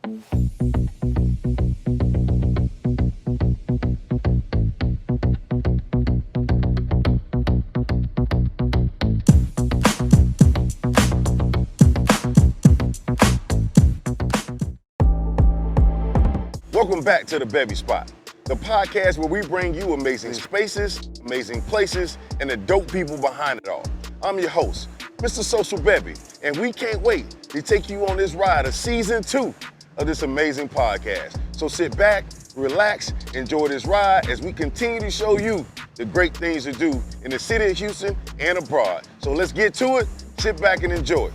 Welcome back to the Bevy Spot, the podcast where we bring you amazing spaces, amazing places, and the dope people behind it all. I'm your host, Mr. Social Bevy, and we can't wait to take you on this ride of season 2 of this amazing podcast. So sit back, relax, enjoy this ride as we continue to show you the great things to do in the city of Houston and abroad. So let's get to it, sit back and enjoy.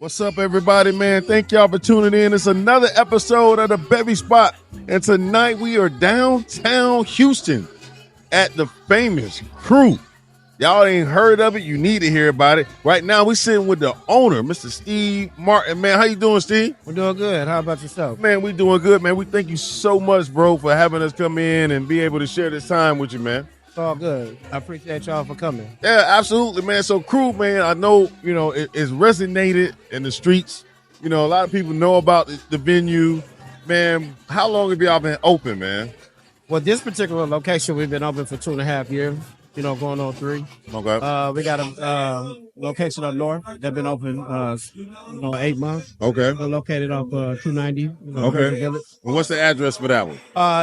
What's up, everybody, man? Thank y'all for tuning in. It's another episode of the Bevy Spot. And tonight we are downtown Houston at the famous CUR. Y'all ain't heard of it. You need to hear about it. Right now we sitting with the owner, Mr. Steve Martin. Man, how you doing, Steve? We're doing good. How about yourself? Man, we doing good, man. We thank you so much, bro, for having us come in and be able to share this time with you, man. It's all good. I appreciate y'all for coming. Yeah, absolutely, man. So CUR, man, I know, it's resonated in the streets. A lot of people know about the venue. Man, how long have y'all been open, man? Well, this particular location, we've been open for 2.5 years, going on 3. Okay. We got a location up north that's been open, 8 months. Okay. We're located off 290. Okay. Village. Well, what's the address for that one?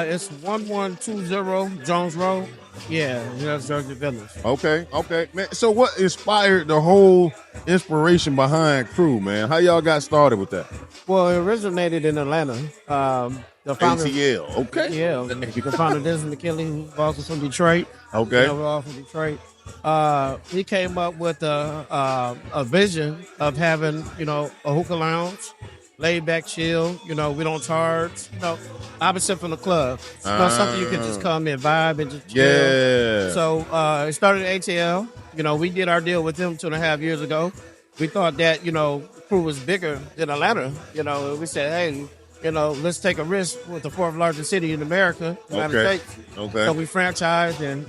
It's 1120 Jones Road. Yeah, that's Georgia Village. Okay, man. So what inspired the whole inspiration behind CUR, man? How y'all got started with that? Well, it originated in Atlanta. The founder, ATL, okay. Yeah, the founder, Desmond McKinley, who's also from Detroit. Okay. We're all from Detroit. We came up with a vision of having, a hookah lounge, laid back chill. We don't charge. Opposite from the club. Something you can just come and vibe and just chill. Yeah. So it started at ATL. We did our deal with them 2.5 years ago. We thought that, CUR was bigger than Atlanta. We said, hey, let's take a risk with the 4th largest city in America, United States. Okay. So we franchised and,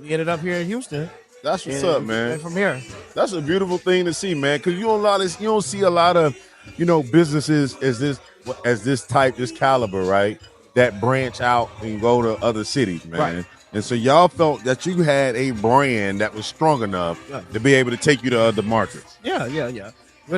we ended up here in Houston. That's what's up, man. And from here. That's a beautiful thing to see, man, because you don't see a lot of, businesses as this caliber, right, that branch out and go to other cities, man. Right. And so y'all felt that you had a brand that was strong enough to be able to take you to other markets. Yeah. We're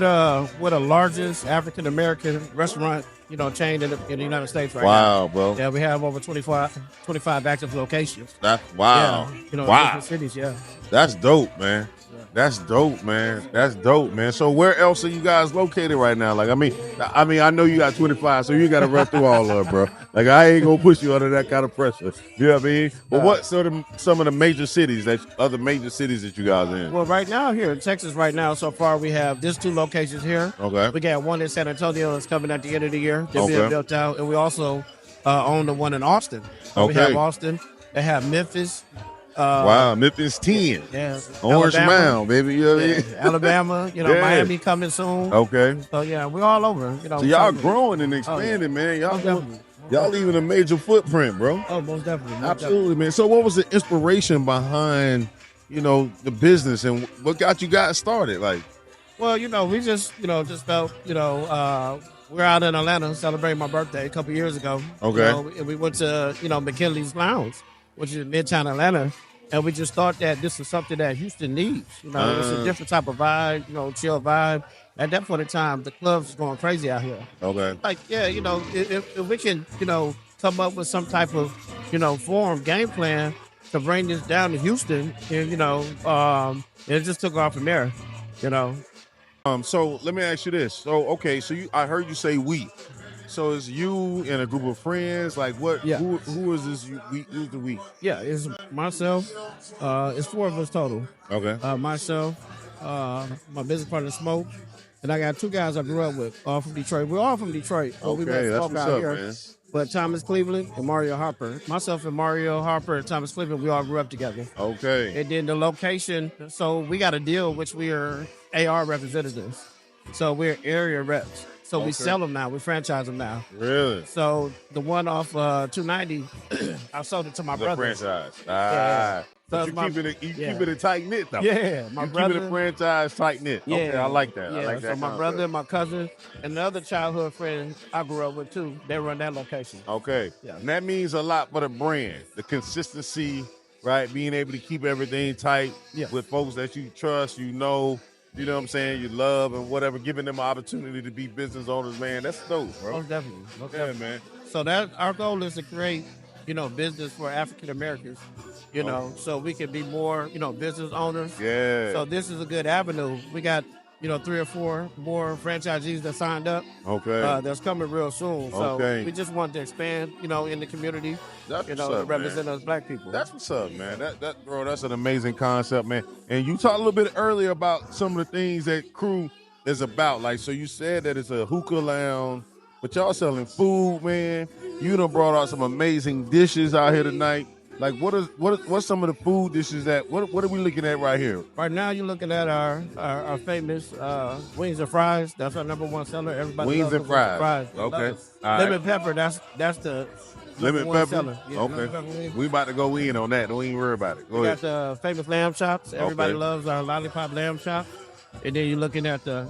the largest African American restaurant, chain in the United States right now. Wow, bro. Yeah, we have over 25 active locations. Wow. Yeah, wow. different cities, yeah. That's dope, man. That's dope, man. That's dope, man. So where else are you guys located right now? Like, I know you got 25, so you got to run through all of it, bro. Like, I ain't gonna push you under that kind of pressure. You know what I mean? But what sort of some of the major cities other major cities that you guys in? Well, right now here in Texas, so far we have just 2 locations here. Okay. We got one in San Antonio that's coming at the end of the year. They're being built out, and we also own the one in Austin. So we have Austin. They have Memphis. Wow, Memphis 10. Yeah. Orange Alabama, Mound, baby. You know what I mean? Alabama, Miami coming soon. Okay. So, yeah, we're all over. So y'all growing and expanding, man. Y'all leaving a major footprint, bro. Oh, most definitely. Absolutely, man. So what was the inspiration behind, the business and what got you guys started? Like, well, we just felt, we're out in Atlanta celebrating my birthday a couple years ago. Okay. And we went to, McKinley's Lounge, which is Midtown Atlanta. And we just thought that this is something that Houston needs. It's a different type of vibe, chill vibe. At that point in time, the club's going crazy out here. Okay. Like, yeah, if we can, come up with some type of, game plan to bring this down to Houston, and, it just took off from there, So let me ask you this. So, I heard you say we. So it's you and a group of friends. Like what? Yeah. Who is this? Who's the we? Yeah, it's myself. It's 4 of us total. Okay. Myself, my business partner Smoke, and I got 2 guys I grew up with, all from Detroit. We're all from Detroit. But we Okay, met that's Smoke what's out up, here. man. But Thomas Cleveland and Mario Harper. Myself and Mario Harper and Thomas Cleveland, we all grew up together. Okay. And then the location, so we got a deal, which we are AR representatives. So we're area reps. So we sell them now. We franchise them now. Really? So the one off 290, I sold it to my The brother. franchise. Yeah. But So you my- keep it tight knit though. Yeah, my you brother. keep it a franchise tight knit. Yeah, Okay, I like that. Yeah, I like that. so my concept. brother, my cousin, and the other childhood friend I grew up with too, they run that location. Okay. Yeah. And that means a lot for the brand. The consistency, right? Being able to keep everything tight Yeah. with folks that you trust, you know what I'm saying, you love and whatever, giving them an opportunity to be business owners, man. That's dope, bro. Most definitely. Most Yeah, definitely. man. So that our goal is to create, business for African Americans, so we can be more, business owners. Yeah. So this is a good avenue. We got, 3 or 4 more franchisees that signed up. Okay. That's coming real soon. So Okay. we just want to expand, in the community, That's what's to up, represent man. us black people. That's what's up, man. Bro, that's an amazing concept, man. And you talked a little bit earlier about some of the things that crew is about. Like, so you said that it's a hookah lounge, but y'all selling food, man. You done brought out some amazing dishes out here tonight. Like, what's some of the food dishes what are we looking at right here? Right now, you're looking at our famous wings and fries. That's our number 1 seller. Everybody Wings loves and the fries. Okay. Love it. All right. Lemon pepper. That's the Lemon number 1 pepper? seller. Yeah, lemon pepper Okay. wings. We about to go in on that. Don't even worry about it. Go We ahead. got the famous lamb chops. Everybody Okay. loves our lollipop lamb chop. And then you're looking at the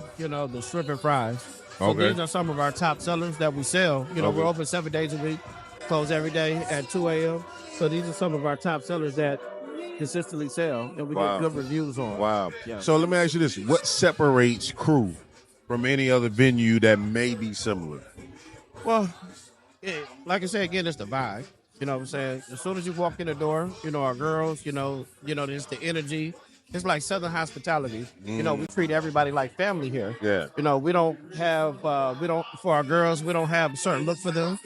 shrimp and fries. So Okay. these are some of our top sellers that we sell. Okay. We're open 7 days a week, close every day at 2 a.m. So these are some of our top sellers that consistently sell, and we Wow. get good reviews on. Wow. Yeah. So let me ask you this. What separates Crew from any other venue that may be similar? Well, like I said, again, it's the vibe. You know what I'm saying? As soon as you walk in the door, our girls, there's the energy. It's like Southern hospitality. We treat everybody like family here. Yeah. We don't have, for our girls, we don't have a certain look for them.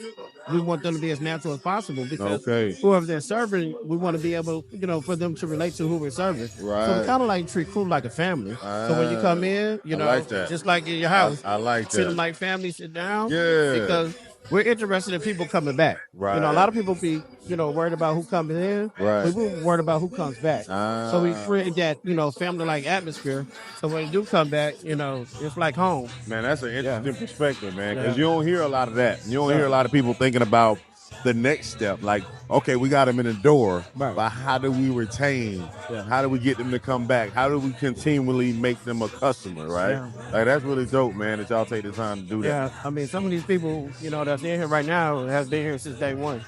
We want them to be as natural as possible because Okay. whoever they're serving, we want to be able, for them to relate to who we're serving. Right. So we kind of like treat crew like a family. So when you come in, I like that. just like in your house, I like treat that. them like family, sit down. Yeah. Because we're interested in people coming back. Right. A lot of people be, worried about who comes in. Right. But we're worried about who comes back. So we create that, family-like atmosphere. So when they do come back, it's like home. Man, that's an interesting perspective, man, because Yeah. you don't hear a lot of that. You don't hear a lot of people thinking about the next step. Like, okay, we got them in the door, Right. but how do we retain? Yeah. How do we get them to come back? How do we continually make them a customer, right? Yeah. Like, that's really dope, man, that y'all take the time to do that. Yeah, I mean, some of these people, that's in here right now have been here since day one.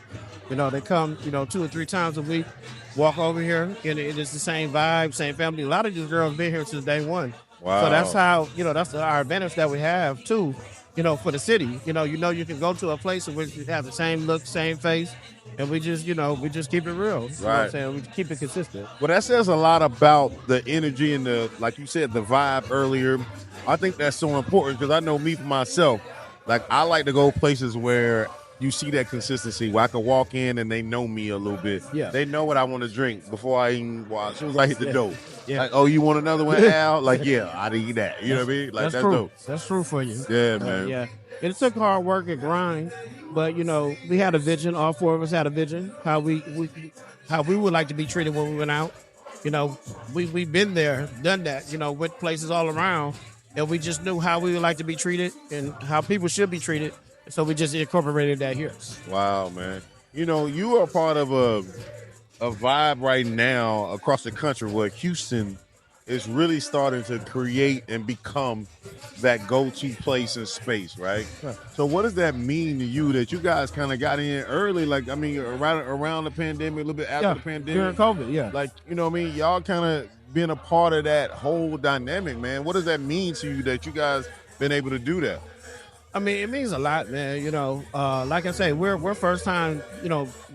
They come, 2 or 3 times a week, walk over here, and it's the same vibe, same family. A lot of these girls been here since day one. Wow. So that's how, that's our advantage that we have, too, for the city. You can go to a place in which we have the same look, same face, and we just keep it real. You know what Right. I'm saying? We keep it consistent. Well, that says a lot about the energy and like you said, the vibe earlier. I think that's so important because I know me for myself, like I like to go places where you see that consistency where I can walk in and they know me a little bit. Yeah. They know what I want to drink before I even walk. As soon as I hit the door. Yeah. Like, oh, you want another one, Al? Like, yeah, I'd eat that. You know what I mean? Like, that's true. dope. That's true for you. Yeah, man. Yeah. It took hard work and grind, but we had a vision. All 4 of us had a vision how we would like to be treated when we went out. We've been there, done that. Went places all around, and we just knew how we would like to be treated and how people should be treated. So we just incorporated that here. Wow, man. You are part of a vibe right now across the country where Houston is really starting to create and become that go-to place and space, right? Right. So what does that mean to you that you guys kind of got in early, like, I mean, around the pandemic, a little bit after the During pandemic? COVID, yeah. Like, you know what I mean? Y'all kind of been a part of that whole dynamic, man. What does that mean to you that you guys been able to do that? I mean, it means a lot, man. Like I say, we're first time,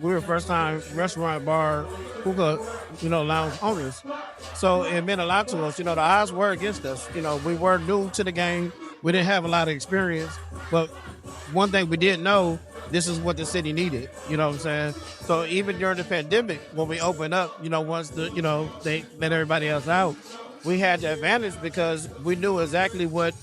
we're first time restaurant, bar, hookah, lounge owners. So it meant a lot to us. The odds were against us. We were new to the game. We didn't have a lot of experience, but one thing we didn't know, this is what the city needed. You know what I'm saying? So even during the pandemic, when we opened up, once they let everybody else out, we had the advantage because we knew exactly what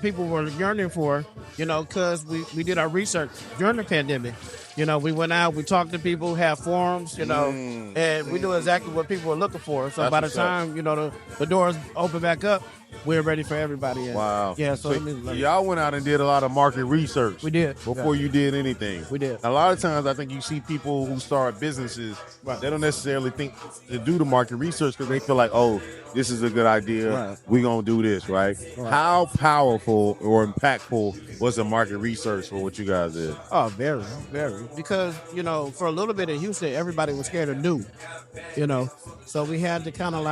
people were yearning for, because we did our research during the pandemic. We went out, we talked to people, had forums, and we knew exactly what people were looking for. So by the time, the doors open back up, we're ready for everybody. Wow. Yeah, so y'all went out and did a lot of market research. We did. Before you did anything. We did. A lot of times I think you see people who start businesses, they don't necessarily think to do the market research because they feel like, oh, this is a good idea. Right. We're going to do this, right? How powerful or impactful was the market research for what you guys did? Oh, very, very. Because, for a little bit in Houston, everybody was scared of new, So we had to kind of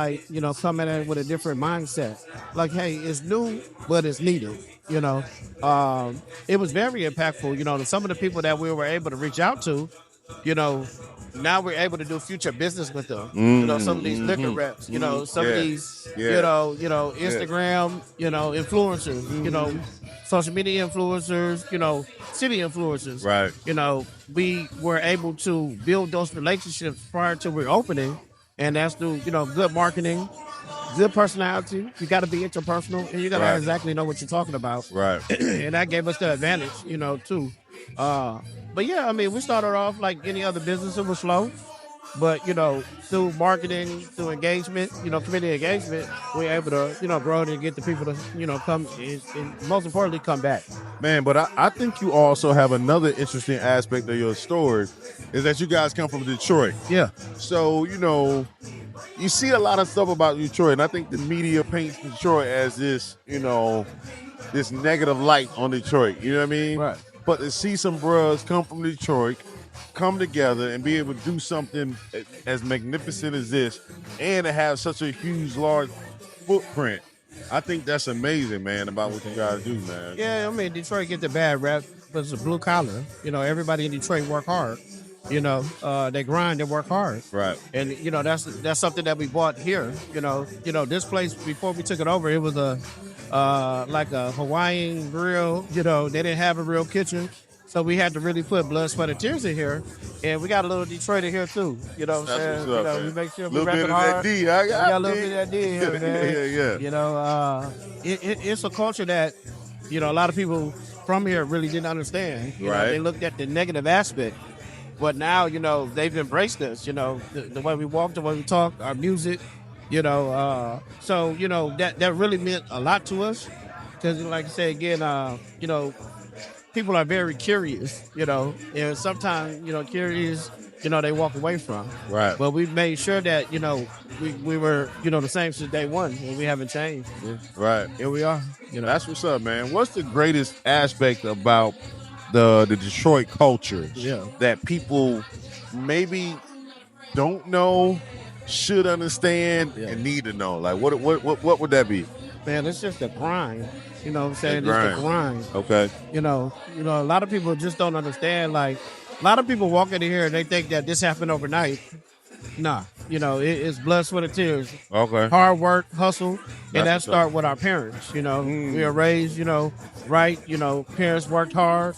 come in with a different mindset. Like, hey, it's new, but it's needed, It was very impactful, some of the people that we were able to reach out to, now we're able to do future business with them. Some of these liquor reps, some of these, Instagram, influencers, social media influencers, city influencers. Right. We were able to build those relationships prior to reopening, and that's through, good marketing, good personality. You got to be interpersonal, and you got to exactly know what you're talking about. Right. And that gave us the advantage, too. But yeah, we started off like any other business. It was slow, but through marketing, through engagement, community engagement, we were able to, grow it and get the people to, come and most importantly, come back. Man, but I think you also have another interesting aspect of your story is that you guys come from Detroit. Yeah. So, you see a lot of stuff about Detroit, and I think the media paints Detroit as this, this negative light on Detroit. You know what I mean? Right. But to see some bros come from Detroit, come together and be able to do something as magnificent as this and to have such a huge, large footprint, I think that's amazing, man, about what you guys do, man. Yeah, Detroit get the bad rap, but it's a blue collar. Everybody in Detroit work hard. They grind, they work hard. Right. And, that's something that we bought here. This place, before we took it over, it was like a Hawaiian grill. They didn't have a real kitchen. So we had to really put blood, sweat, and tears in here. And we got a little Detroit in here, too. You know what I'm saying? What's up, we make sure we little rap bit it of hard. that D. We got a little bit of that D in here, man. Yeah. It's a culture that, a lot of people from here really didn't understand. They looked at the negative aspect. But now, they've embraced us, the way we walk, the way we talk, our music, so, that really meant a lot to us. Because, like I say again, people are very curious, and sometimes, curious, they walk away from. Right. But we made sure that, we were, the same since day one, and we haven't changed. Yeah. Right. Here we are. That's what's up, man. What's the greatest aspect about the Detroit culture that people maybe don't know, should understand, and need to know? Like, what would that be? Man, it's just the grind. You know what I'm saying? It's the grind. Okay. A lot of people just don't understand. Like, a lot of people walk into here and they think that this happened overnight. Nah. It's blood, sweat, and tears. Okay. Hard work, hustle, and that start with our parents. We were raised, right. Parents worked hard,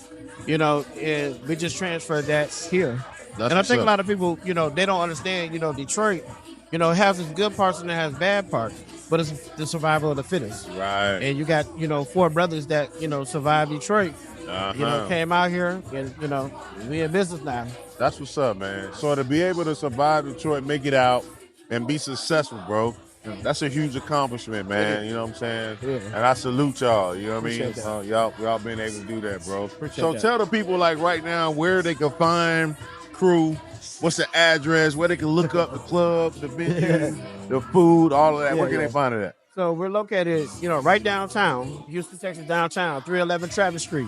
and we just transferred that here. And I think a lot of people, they don't understand, Detroit, has its good parts and it has bad parts, but it's the survival of the fittest. Right. And you got, 4 brothers that, survived Detroit, came out here and, we in business now. That's what's up, man. So to be able to survive Detroit, make it out, and be successful, bro, that's a huge accomplishment, man. You know what I'm saying? Yeah. And I salute y'all. You know what I mean? Appreciate Y'all being able to do that, bro. Appreciate that. Tell the people, like, right now where they can find Crew. What's the address? Where they can look up the club, the venue, the food, all of that. Where can they find it at? So we're located, right downtown, Houston, Texas, downtown, 311 Travis Street.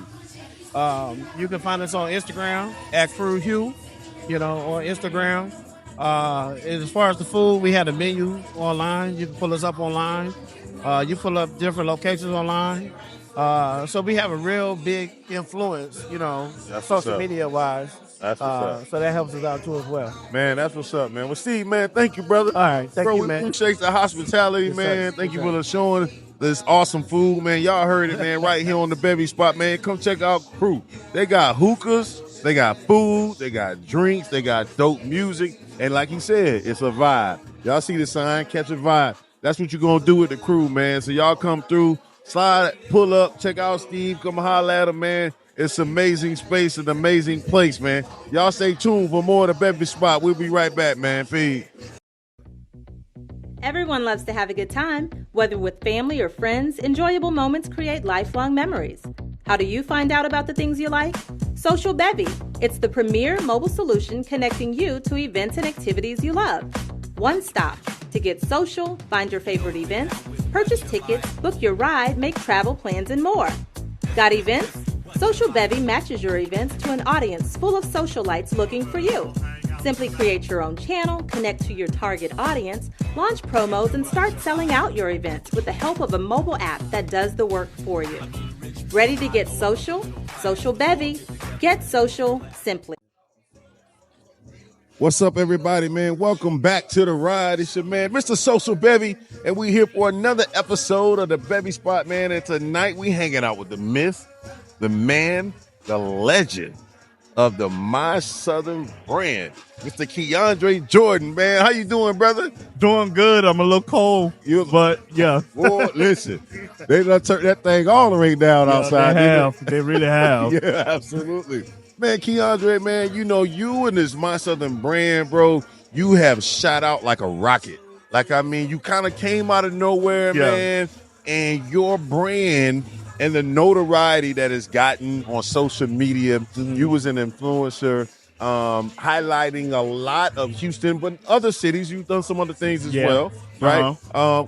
You can find us on Instagram at Crew Hugh, on Instagram. As far as the food, we have a menu online. You can pull us up online. You pull up different locations online. So we have a real big influence, social media wise. That's what's up. So that helps us out too as well. Man, that's what's up, man. Well, Steve, man, thank you, brother. All right, thank you, we man. appreciate the hospitality, Yes, man. sir. Thank Yes, you for showing this awesome food, man. Y'all heard it, man, right here on the Bevy Spot, man. Come check out Crew. They got hookahs, they got food, they got drinks, they got dope music, and like he said, it's a vibe. Y'all see the sign, catch a vibe. That's what you're gonna do with the Crew, man. So y'all come through, slide, pull up, check out Steve, come holler at him, man. It's an amazing space, an amazing place, man. Y'all stay tuned for more of the Bevy Spot. We'll be right back, man. Feed. Everyone loves to have a good time. Whether with family or friends, enjoyable moments create lifelong memories. How do you find out about the things you like? Social Bevy. It's the premier mobile solution connecting you to events and activities you love. One stop to get social, find your favorite events, purchase tickets, book your ride, make travel plans, and more. Got events? Social Bevy matches your events to an audience full of socialites looking for you. Simply create your own channel, connect to your target audience, launch promos, and start selling out your events with the help of a mobile app that does the work for you. Ready to get social? Social Bevy. Get social simply. What's up, everybody, man? Welcome back to the ride. It's your man, Mr. Social Bevy, and we here for another episode of the Bevy Spot, man. And tonight we hanging out with the myth, the man, the legend of the My Southern brand, Mr. Keandre Jordan, man. How you doing, brother? Doing good. I'm a little cold, but yeah. Boy, listen, they done turned that thing all the way down outside. They have. They really have. Yeah, absolutely. Man, Keandre, man, you know, you and this My Southern brand, bro, you have shot out like a rocket. Like, I mean, you kind of came out of nowhere, man, and your brand and the notoriety that it's gotten on social media, you was an influencer, highlighting a lot of Houston, but other cities. You've done some other things as well, right?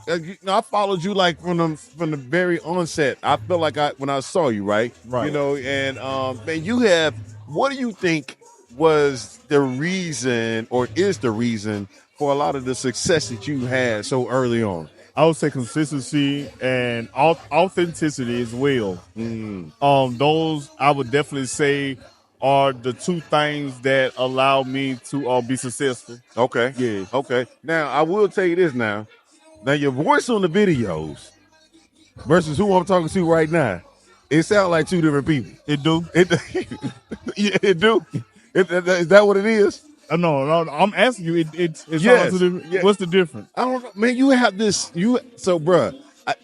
You know, I followed you like from the very onset. I felt like when I saw you, right? You know, and man, you have. What do you think was the reason, or is the reason, for a lot of the success that you had so early on? I would say consistency and authenticity as well. Those I would definitely say are the two things that allow me to be successful. Okay. Yeah. Okay. Now I will tell you this. Now your voice on the videos versus who I'm talking to right now, it sounds like two different people. It do. It do. Is that what it is? No, I'm asking you. Yes. What's the difference? I don't know, man. You have this. So, bruh,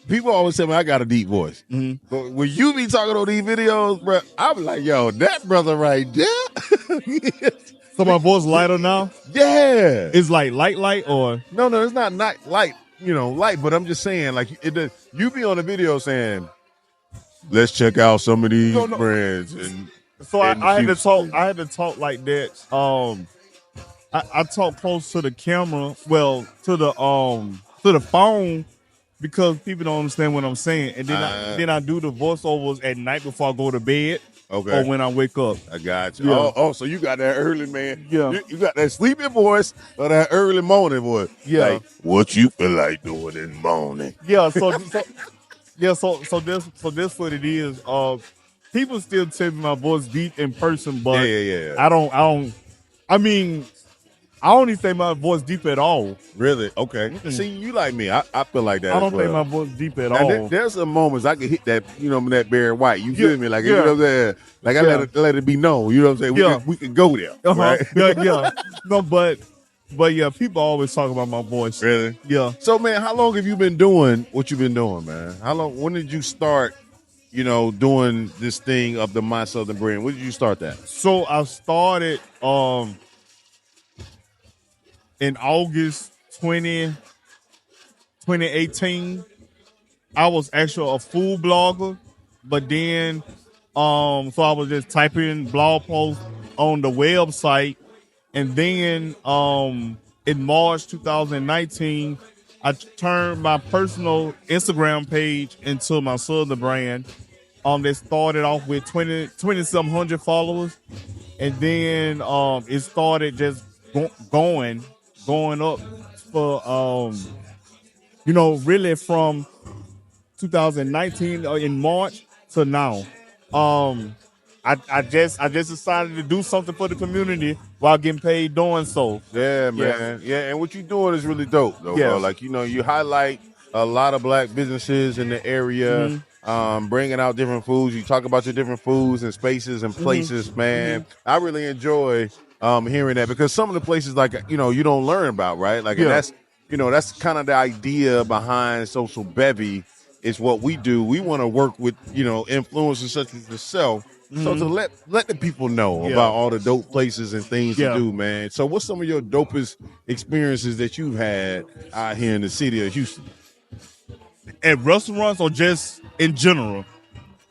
people always say, "Man, I got a deep voice." But when you be talking on these videos, bruh, I'm like, "Yo, that brother right there." So my voice lighter now? Yeah. It's like light, or no, it's not light. You know, light. But I'm just saying, like, you be on the video saying, "Let's check out some of these brands." And so I had to talk like that. I talk close to the camera, well, to the phone, because people don't understand what I'm saying, and then I do the voiceovers at night before I go to bed, or when I wake up. I got you. Yeah. Oh, so you got that early, man. Yeah, you got that sleepy voice or that early morning voice. Yeah, like, what you feel like doing in the morning? Yeah, so this what it is. People still tell me my voice deep in person, but yeah. I don't. I mean, I don't even think my voice deep at all. Really? Okay. See, you like me. I feel like that. I don't think my voice deep at all. There's some moments I can hit that, that Barry White. You feel me? Like, you know what I'm saying? Like, I let it be known. You know what I'm saying? We can go there. Right? Yeah. No, but yeah, people always talk about my voice. Really? Yeah. So, man, how long have you been doing what you've been doing, man? When did you start, doing this thing of the My Southern brand? When did you start that? So I started in August 2018. I was actually a food blogger, but then so I was just typing blog posts on the website, and then in March 2019, I turned my personal Instagram page into my Southern brand. That started off with 20-some hundred followers, and then it started just going up for really from 2019 in March to now. I just decided to do something for the community while getting paid doing so. Yeah, man. Yeah, and what you're doing is really dope, though, bro. Like, you highlight a lot of black businesses in the area, bringing out different foods. You talk about your different foods and spaces and places, man. I really enjoy hearing that because some of the places, like, you know, you don't learn about, right? Like, and that's, you know, that's kind of the idea behind Social Bevy is what we do. We want to work with, you know, influencers such as yourself. So to let the people know about all the dope places and things to do, man. So what's some of your dopest experiences that you've had out here in the city of Houston? At restaurants or just in general?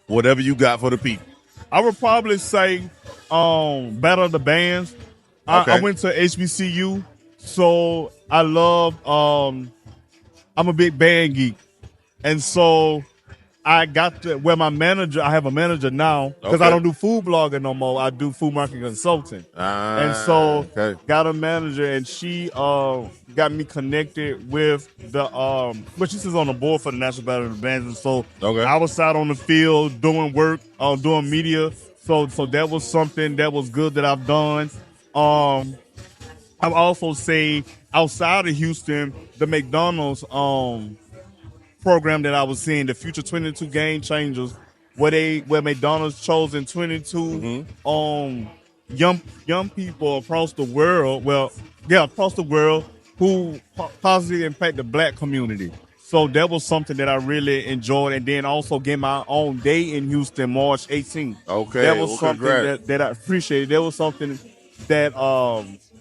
Whatever you got for the people. I would probably say Battle of the Bands. Okay. I went to HBCU, so I love I'm a big band geek. And so I got to where my manager, I have a manager now because I don't do food blogging no more. I do food marketing consulting. And so got a manager and she got me connected with the but she's on the board for the National Battle of the Bands. And so I was out on the field doing work, doing media. So that was something that was good that I've done. I would also say outside of Houston, the McDonald's program that I was seeing, the Future 22 Game Changers, where McDonald's chose in 22 young people across the world. Well, yeah, across the world who positively impact the black community. So that was something that I really enjoyed, and then also get my own day in Houston, March 18th. Okay, that was something that I appreciated. That was something that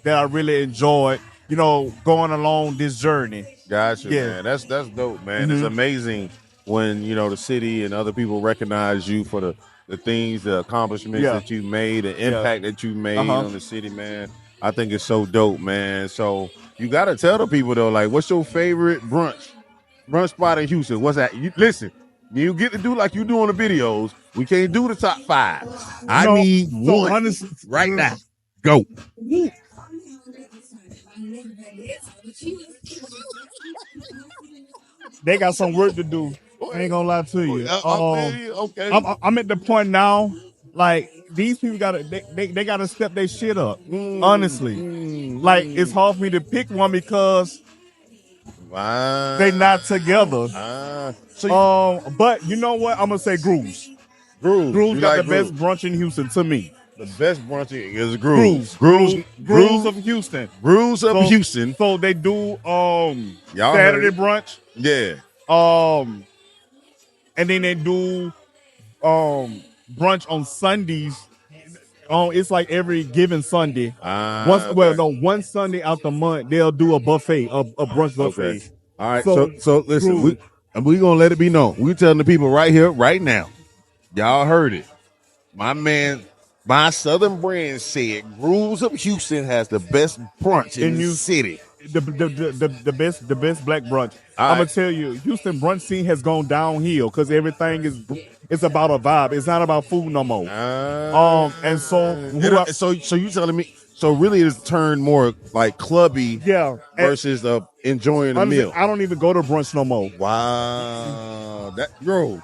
that I really enjoyed. You know, going along this journey. Gotcha, man. That's dope, man. It's amazing when, you know, the city and other people recognize you for the things, the accomplishments that you made, the impact that you made on the city, man. I think it's so dope, man. So you got to tell the people, though, like, what's your favorite brunch spot in Houston? What's that? Listen, you get to do like you do on the videos. We can't do the top 5. I need one honestly, right now. Go. They got some work to do. I ain't gonna lie to you. Okay. I'm at the point now, like these people they gotta step their shit up. Honestly, like it's hard for me to pick one because they not together. But you know what? I'm gonna say Grooves. Grooves got the best brunch in Houston to me. The best brunch is Grooves. Grooves of Houston. Grooves of Houston. So they do Saturday brunch. Yeah. And then they do brunch on Sundays. It's like every given Sunday. One Sunday out the month they'll do a buffet, a brunch buffet. Okay. All right. So listen, we gonna let it be known. We telling the people right here, right now. Y'all heard it. My man, my Southern brand said Grooves of Houston has the best brunch in the city. The best black brunch. I'm gonna tell you, Houston brunch scene has gone downhill because everything it's about a vibe. It's not about food no more. And so you telling me? So really, it's turned more like clubby, versus enjoying a meal. I don't even go to brunch no more. Wow,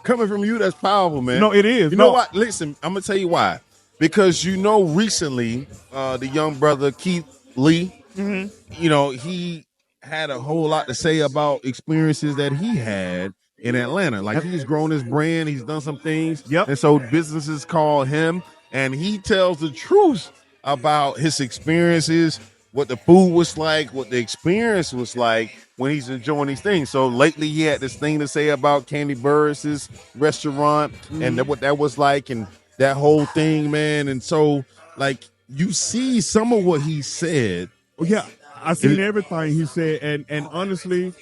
coming from you, that's powerful, man. No, it is. You know what? Listen, I'm gonna tell you why. Because recently, the young brother Keith Lee, you know, he had a whole lot to say about experiences that he had in Atlanta. Like he's grown his brand, he's done some things, and so businesses call him, and he tells the truth about his experiences, what the food was like, what the experience was like when he's enjoying these things. So lately he had this thing to say about Candy Burris' restaurant and what that was like and that whole thing, man. And so, like, you see some of what he said. Well, yeah, I seen everything he said, and honestly,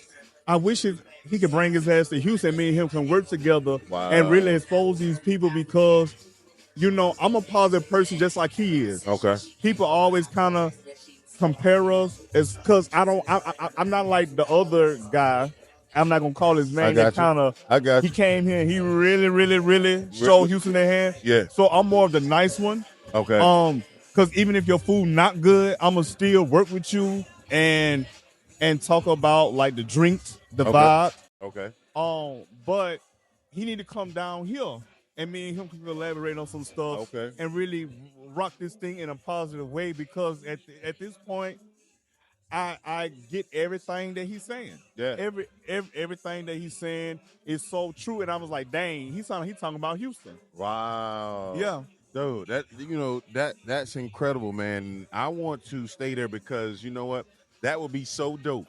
I wish he could bring his ass to Houston. Me and him can work together and really expose these people because, you know, I'm a positive person just like he is. Okay. People always kind of compare us as because I'm not like the other guy. I'm not gonna call his name. He came here and he really showed Houston their hand. Yeah. So I'm more of the nice one. Okay. Because even if your food not good, I'ma still work with you and talk about like the drinks, the vibe. Okay. But he need to come down here and me and him can collaborate on some stuff. And really rock this thing in a positive way because at this point, I get everything that he's saying. Yeah. Everything that he's saying is so true. And I was like, dang, he talking about Houston. Wow. Yeah. Dude, that's incredible, man. I want to stay there because you know what? That would be so dope.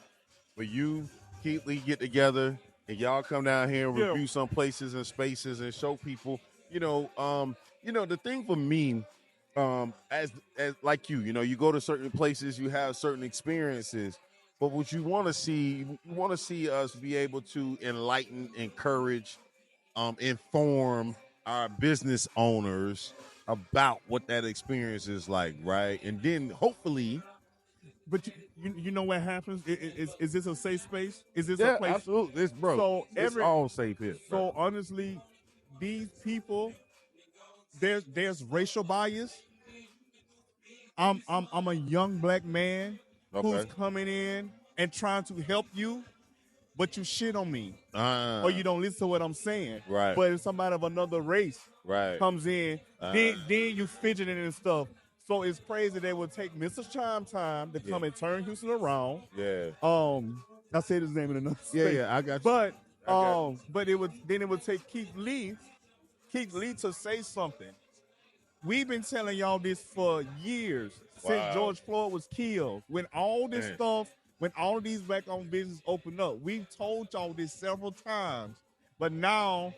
When you Keith Lee get together and y'all come down here and Yeah. review some places and spaces and show people, the thing for me, as like you go to certain places, you have certain experiences. But what you want to see, you want to see us be able to enlighten, encourage, inform our business owners about what that experience is like, right? And then hopefully, But you know what happens? Is this a safe space? Is this a yeah, place? absolutely, So it's all safe here. So honestly, these people, there's racial bias. I'm a young black man who's Okay. coming in and trying to help you, but you shit on me. Uh, Or you don't listen to what I'm saying. Right. But if somebody of another race Right. comes in, then you fidgeting and stuff. So it's crazy they would take Mr. Chime Time to come and turn Houston around. Yeah. I said his name in another Yeah, space. yeah, I got you. But got but it would take Keith Lee to say something. We've been telling y'all this for years since George Floyd was killed. When all this stuff, when all of these black-owned businesses open up, we've told y'all this several times. But now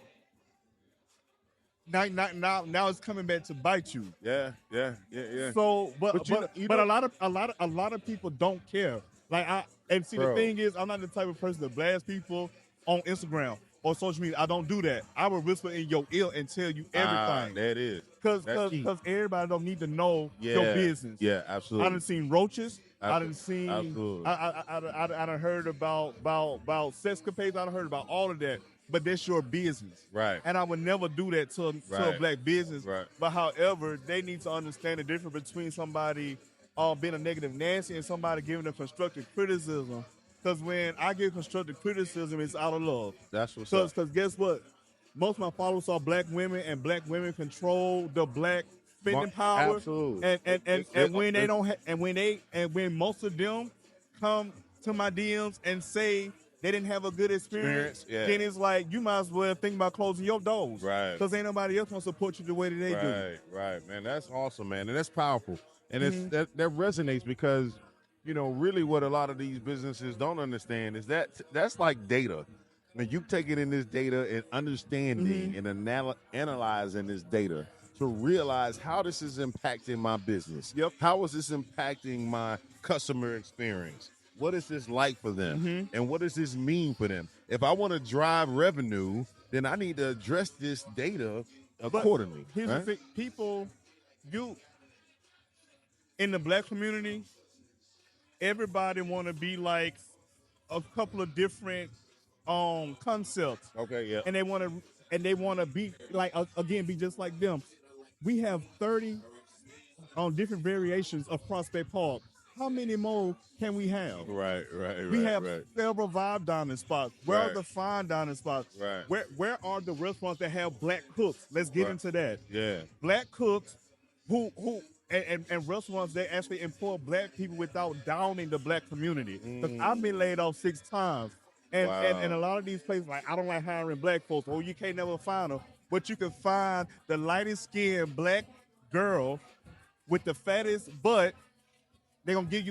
it's coming back to bite you. Yeah. So, but you a know- lot of people don't care. The thing is, I'm not the type of person that blasts people on Instagram or social media. I don't do that. I will whisper in your ear and tell you everything. That is Because That's key. everybody don't need to know Yeah. your business. Yeah, absolutely. I done seen roaches. I done seen. Absolutely. I done heard about sexcapades. I done heard about all of that. But that's your business, Right. And I would never do that to a Right. black business. Right. But however, they need to understand the difference between somebody being a negative Nancy and somebody giving them constructive criticism. Because when I give constructive criticism, it's out of love. That's what's up. Because guess what? Most of my followers are black women, and black women control the black spending power. Absolutely. And when they don't, when most of them come to my DMs and say they didn't have a good experience, then it's like you might as well think about closing your doors, Right? Because ain't nobody else gonna support you the way that they do. Right, man. That's awesome, man, and that's powerful, and that resonates because really what a lot of these businesses don't understand is that's like data. When you taking in this data and understanding and analyzing this data to realize how this is impacting my business. Yep. How is this impacting my customer experience? What is this like for them? And what does this mean for them? If I want to drive revenue, then I need to address this data accordingly. But here's the thing, people, in the black community, everybody want to be like a couple of different concepts. Okay, yeah. And they want to be like be just like them. We have 30 different variations of Prospect Park. How many more can we have? Right. We have several vibe dining spots. Where are the fine dining spots? Right. Where are the restaurants that have black cooks? Let's get into that. Yeah. Black cooks who and restaurants that actually employ black people without downing the black community. Because I've been laid off 6 times. And a lot of these places, like, I don't like hiring black folks. Or you can't never find them. But you can find the lightest skinned black girl with the fattest butt. They're gonna give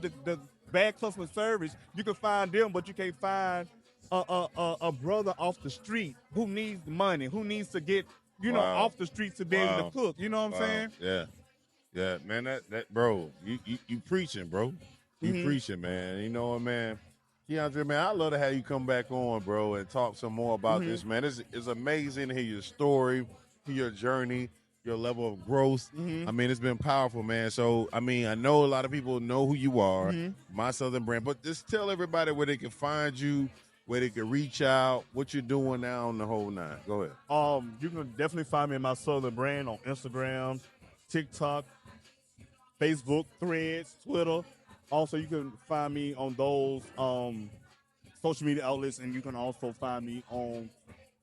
the bad customer service. You can find them, but you can't find a brother off the street who needs the money, who needs to get off the street to be able to cook. You know what I'm saying? Yeah, man. That bro, you preaching, bro. You preaching, man. You know what, man. Keandre, man, I'd love to have you come back on, bro, and talk some more about this, man. It's amazing to hear your story, hear your journey, your level of growth. I mean, it's been powerful, man. So, I mean, I know a lot of people know who you are, My Southern Brand, but just tell everybody where they can find you, where they can reach out, what you're doing now on the whole nine. Go ahead. You can definitely find me in My Southern Brand on Instagram, TikTok, Facebook, Threads, Twitter. Also, you can find me on those social media outlets, and you can also find me on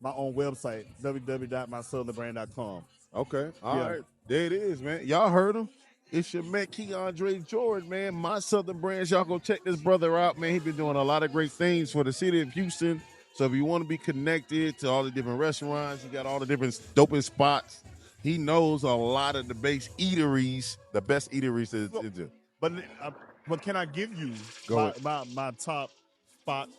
my own website, www.mysouthernbrand.com. Okay. All right. There it is, man. Y'all heard him. It's your man Keandre Jordan, man. My Southern Brands. Y'all go check this brother out, man. He been doing a lot of great things for the city of Houston. So if you want to be connected to all the different restaurants, you got all the different dopest spots. He knows a lot of the best eateries to But can I give you Go my top spot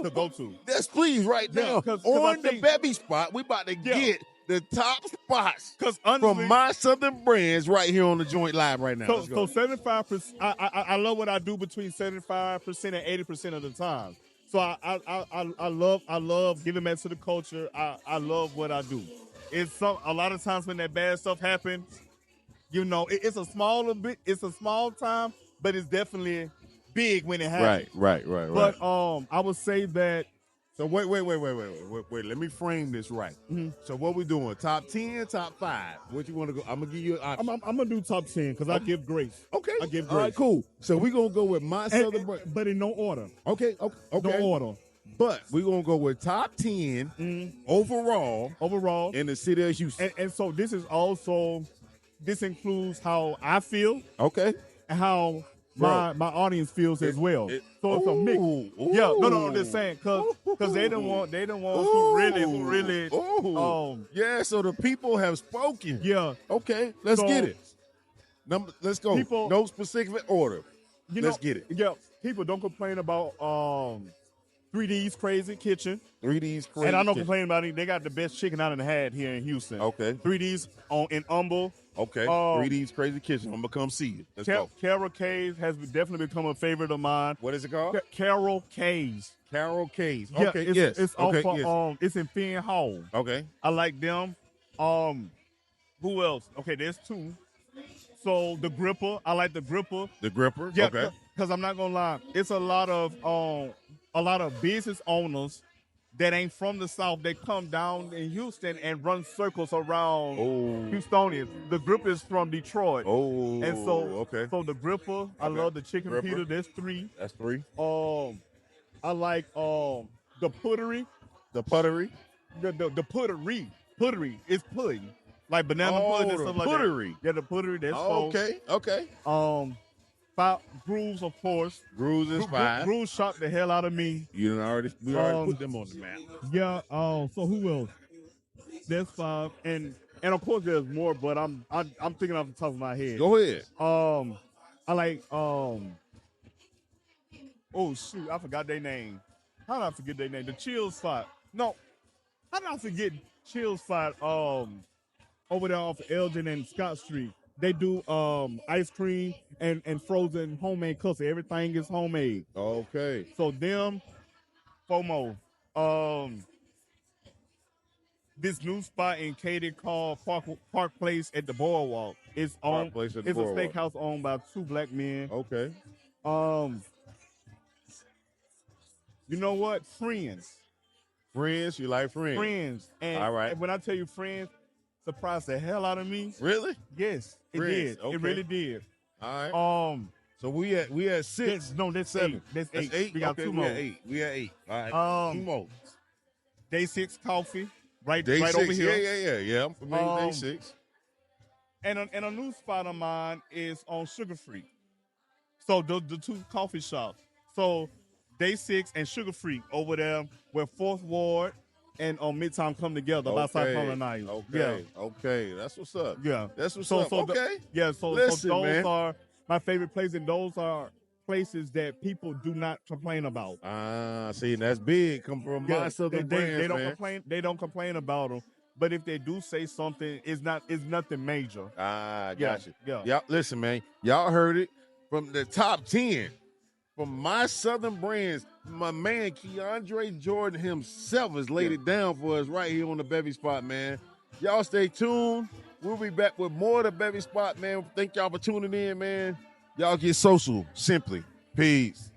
to go to? Yes, please, right now. On the Bevy Spot, we about to get the top spots from My Southern Brands right here on the Joint Live right now. So 75%. I love what I do between 75% and 80% of the time. So I love giving back to the culture. I love what I do. It's a lot of times when that bad stuff happens, you know, it's a small time, but it's definitely big when it happens. Right. But I would say that. So wait. Let me frame this right. Mm-hmm. So what we doing? Top 10, top 5? What you want to go? I'm gonna give you an option. I'm gonna do top 10 because I give grace. Okay. I give grace. All right, cool. So we're gonna go with My Southern Brands, but in no order. Okay. No order. But we're gonna go with top 10 overall in the city of Houston. And so this includes how I feel. Okay. And how my audience feels as well. So it's a mix. Yeah, no, I'm just saying because they don't want who really. Yeah. So the people have spoken. Yeah. Okay. Let's get it. Let's go. No specific order. Let's get it. Yeah. People don't complain about 3D's Crazy Kitchen. 3D's Crazy. And I don't complain about it. They got the best chicken I done had here in Houston. Okay. 3D's in Humble. Okay. 3D's Crazy Kitchen. I'm gonna come see you. Let's go. Carol K's has definitely become a favorite of mine. What is it called? Carol K's. Carol K's. Yeah, Okay. It's it's in Finn Hall. Okay. I like them. Who else? Okay, there's 2. So the Gripper. I like the Gripper. The Gripper. Yeah. Okay. Because I'm not gonna lie, it's a lot of business owners that ain't from the South. They come down in Houston and run circles around Houstonians. The Gripper is from Detroit. And so the Gripper, I love the chicken pita. There's 3. That's 3. I like the puttery. The puttery. The puttery. Puttery is pudding. Like banana pudding and stuff like puttery. that. Yeah, the puttery, that's 4. Okay. 5 Grooves, of course. Grooves is 5. Grooves shocked the hell out of me. We already put them on the map. Yeah. So who else? There's 5, and of course there's more, but I'm thinking off the top of my head. Go ahead. I like oh shoot, I forgot their name. How did I forget their name? The Chill Spot. No, how did I forget Chill Spot? Over there off Elgin and Scott Street. They do ice cream and frozen homemade custard. Everything is homemade. Okay. So them, FOMO. This new spot in Katy called Park Place at the Boardwalk. It's a steakhouse owned by 2 black men. Okay. You know what? Friends. Friends? You like Friends? Friends. And, all right. And when I tell you Friends, surprised the hell out of me. Really? Yes, it did. Okay. It really did. All right. So we at 6. No, that's 7. That's 8. We got 2 more. We at 8. All right. 2 more. Day 6 coffee. Right Day 6. over here. Yeah. I'm familiar with Day 6. And a new spot of mine is on Sugar Free. So the 2 coffee shops. So Day 6 and Sugar Free over there where 4th Ward and on Midtown come together about South Carolina. Okay. That's what's up. Yeah. That's what's up. Okay. So those are my favorite places, and those are places that people do not complain about. See, that's big. Come from My Southern Brands, they don't complain. They don't complain about them. But if they do say something, it's nothing major. Got you. Yeah. Y'all, listen, man. Y'all heard it from the top 10. From My Southern Brands, my man Keandre Jordan himself has laid it down for us right here on the Bevy Spot, man. Y'all stay tuned. We'll be back with more of the Bevy Spot, man. Thank y'all for tuning in, man. Y'all get social, simply. Peace.